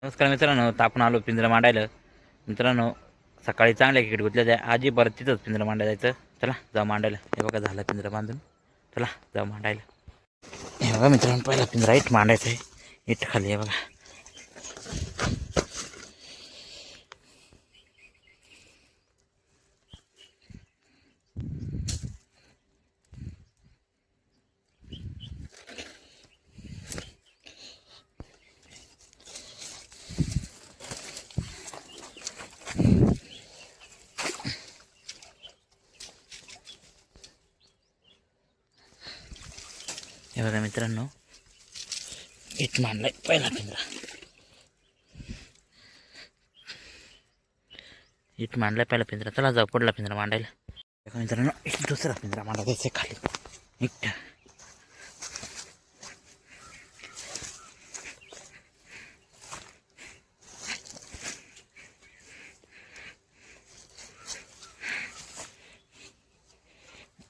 नमस्कार मित्रांनो, तर आपण आलो पिंजरा मांडायला. मित्रांनो, सकाळी चांगल्या क्रिकेट गुतल्या त्या आजी परत तिथंच पिंजरा मांडायला जायचं. चला जाऊ मांडायला. हे बघा झालं पिंजरा बांधून. चला जाऊ मांडायला. हे बघा मित्रांनो, पहिला पिंजरा इट मांडायचा आहे. इट खाली आहे बघा. हे बघा मित्रांनो, इट मांडलाय पहिला पिंजरा. इट मांडलाय पहिला पिंजरा. चला जाऊ पुढला पिंजरा मांडायला. बघा मित्रांनो, इट दुसरा पिंजरा मांडायचा खाली. इट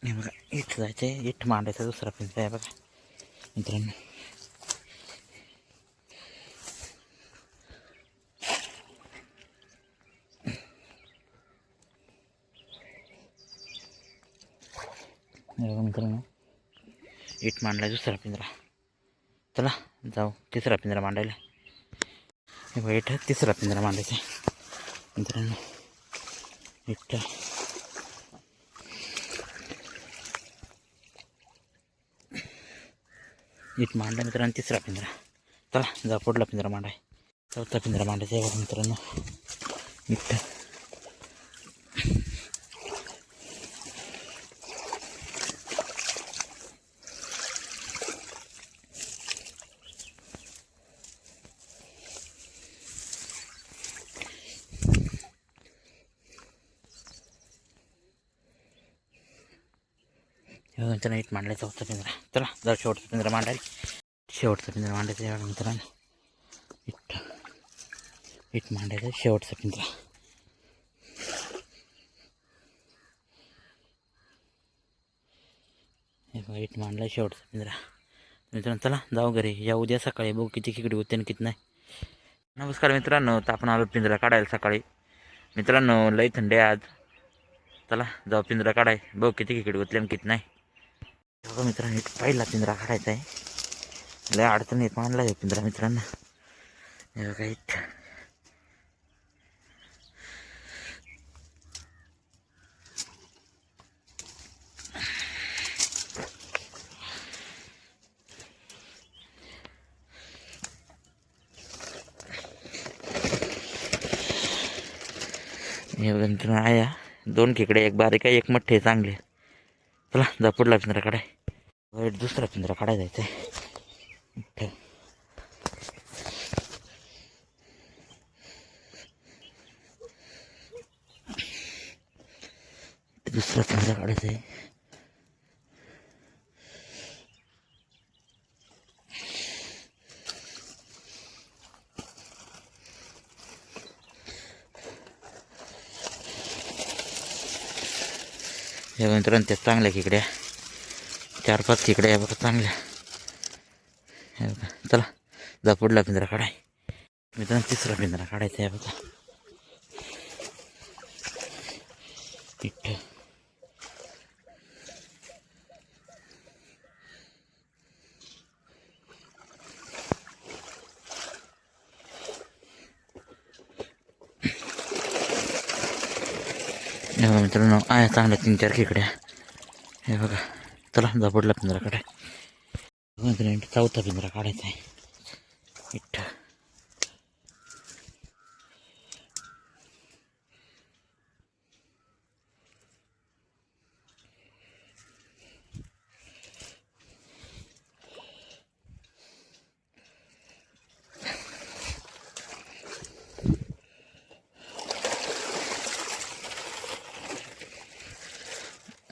हे बघा, इट जायचे. इट मांडायचा दुसरा पिंजरा आहे बघा मित्रांनो. हे बघा मित्रांनो, इट मांडलाय दुसरा पिंजरा. चला जाऊ तिसरा पिंजरा मांडायला. हे बघा, इट तिसरा पिंजरा मांडायचा मित्रांनो. इट इट मांडला मित्रांनो तिसरा पिंजरा. चला जा पुढला पिंजरा मांडाय. चौथा पिंजरा मांडायचा आहे बघा मित्रांनो. इट मित्रांनो, इट मांडलाय चौथा पिंजरा. चला जा शेवटचा पिंजरा मांडायला. शेवटचा पिंजरा मांडायचा आहे बघा मित्रांनो. इट मांडायचा शेवटचा पिंजरा. हे बघा, इट मांडलाय शेवटचा पिंजरा मित्रांनो. चला जाऊ घरी. या उद्या सकाळी बघू किती खिकडी होते आणि किती नाही. नमस्कार मित्रांनो, तर आपण आलो पिंजरा काढायला सकाळी. मित्रांनो लई थंडी आहे आज. चला जाऊ पिंजरा काढाय. बघू किती खिकडी होते आणि किती नाही. बघा मित्रांनो, इट पहिला पिंजरा काढायचा आहे. लय अडचण येत मांडला आहे पिंजरा मित्रांनो. हे बघा इट. हे बघा मित्रांनो, आहे दोन खेकडे, एक बारीक आहे एक मोठे चांगले. चला जा पुढला पिंजरा काढाय. वाईट दुसरा पिंजरा काढायला जायचं आहे. दुसरा पिंजरा काढायचा आहे. हे मित्रांनो, त्या चांगल्या खेकड्या 4-5 खेकड्या आहे बघा चांगल्या. हे बघा, चला जा पुढला पिंजरा काढाय. मित्रांनो तिसरा पिंजरा काढायचा आहे बघा. पिठ हे बघा मित्रांनो, आहे चांगल्या 3-4 खेकड्या. हे बघा, चला जा पुढला पिंजरा काढाय. मित्रांनो चौथा पिंजरा काढायचा आहे. पिठ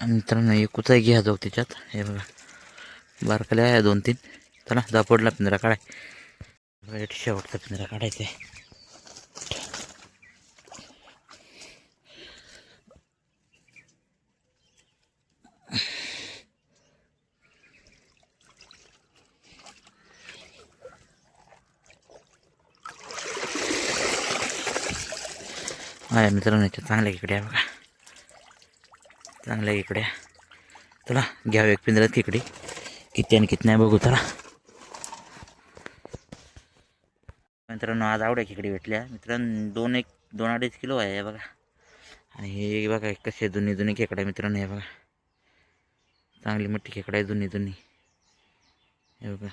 मित्रांनो एकूच आहे, घ्या जाऊ त्याच्यात. हे बघा बारकाले आहे 2-3. चला जा पुढला पिंजरा काढाय. शेवटचा पिंजरा काढायचा आहे. आहे मित्रांनो, याच्या चांगल्या खेकड्या बघा, चांगल्या खेकड्या. चला घ्यावं एक पिंजऱ्यात खेकडी, किती आणि किती नाही बघू. चला मित्रांनो, आज आवड्या खेकडी भेटल्या मित्रांनो. 2-2.5 किलो आहे बघा. आणि हे बघा कसे जुनी जुनी खेकड्या मित्रांनो. हे बघा चांगली मोठी खेकडा आहे, जुनी जुनी. हे बघा